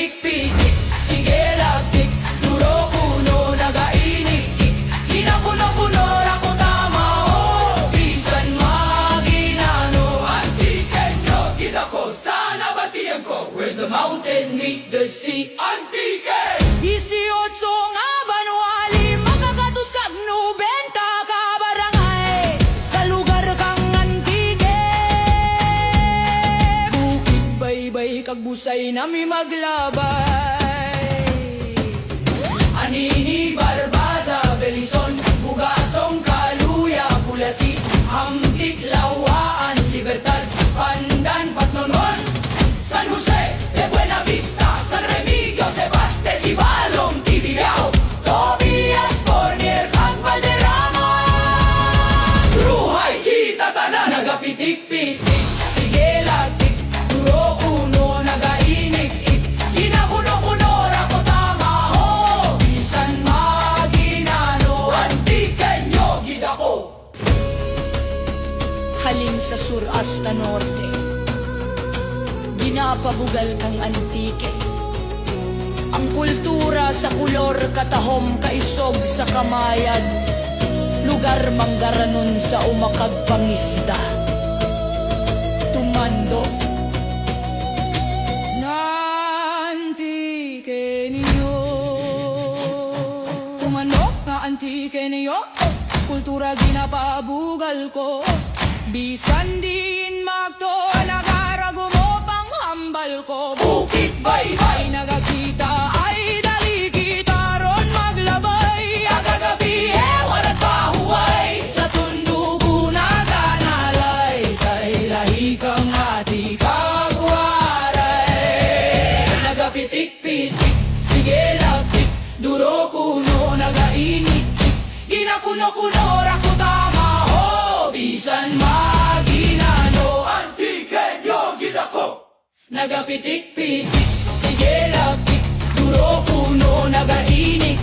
Nagapitik-pitik, sige lagtik, duro kuno, nagainik-ik, ginakuno-kuno, rako tama ho, bisan maginano. Antikenyo, gidako, sana batiyan ko, where's the mountain meet the sea? Antike! 18 nga banwali, makakatus kag 90 ka barangay, sa lugar kang Antike. Bukid baybay kag busay nami maglabay. Anini, Barbaza, Belison, Bugasong, Kaluya, Pulasi, Hamtik, Lawaan, Libertad, Pandan, Patnonon, San Jose, de Buena Vista, San Remigio, Sebaste, Sibalom, Tibiao, Tobias, Bornier, kag Valderrama. Truhay, kita tanan, nagapitik-pitik, sige lagtik, duro kuno, nagainik-ik, ginakuno-kuno, rako tama ho, bisan maginano. Antikenyo, gidako. Halin sa sur hasta norte, ginapabugal kang Antike. Ang kultura sa kulor katahom kaisog sa kamayad, lugar manggaranon sa umakag pangisda. Tumando na Antike niyo, tumando nga Antike niyo, kultura ginapabugal ko, bisan din magto nagarago mo pang hambal ko. Bukit baybay nagakita ay dali kita ron maglabay, agagabi warat pahuway, sa tundugo naganalay, kay lahi kang ati kagwaray. Nagapitik-pitik, sige lagtik, duro kuno, nagainik, ginakuno-kuno, rako tama ho, bisan maginano. Antikenyo, gidako. Nagapitik-pitik, sige lagtik, duro kuno, nagainik,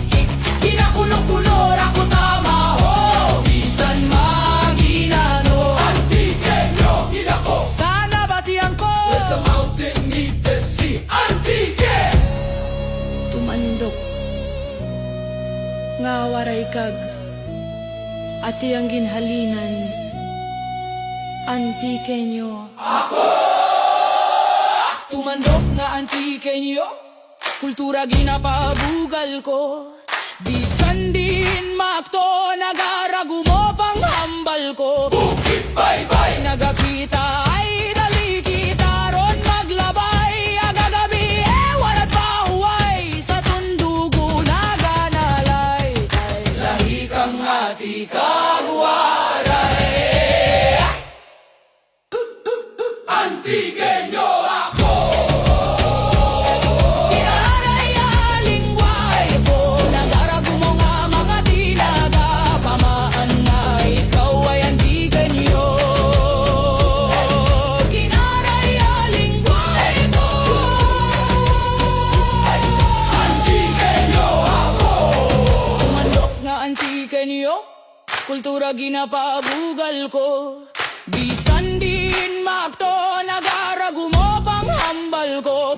ginakuno-kuno, rako tama ho, bisan maginano. Antikenyo, gidako. Sana batiyan ko, where's the mountain meet the sea? Antike! Tumandok nga waray kag ati ang ginhalinan. Antikenyo. Tumandok nga Antikenyo, kultura ginapabugal ko, bisan din makto nagarago mo pang hambal ko. Bukit baybay nagakita ay dali kita ron maglabay, agagabi warat pahuway, sa tundugo naganalay, kay lahi kang ati kagwaray. Antikenyo ako. Kinarayalingway ko, nagarago mo nga mga tinaga, pamaan nga ikaw ay Antikenyo. Kinarayalingway ko, Antikenyo ako. Tumandok nga Antikenyo, kultura ginapabugal ko, bisan din makto nagarago mo pang hambal ko.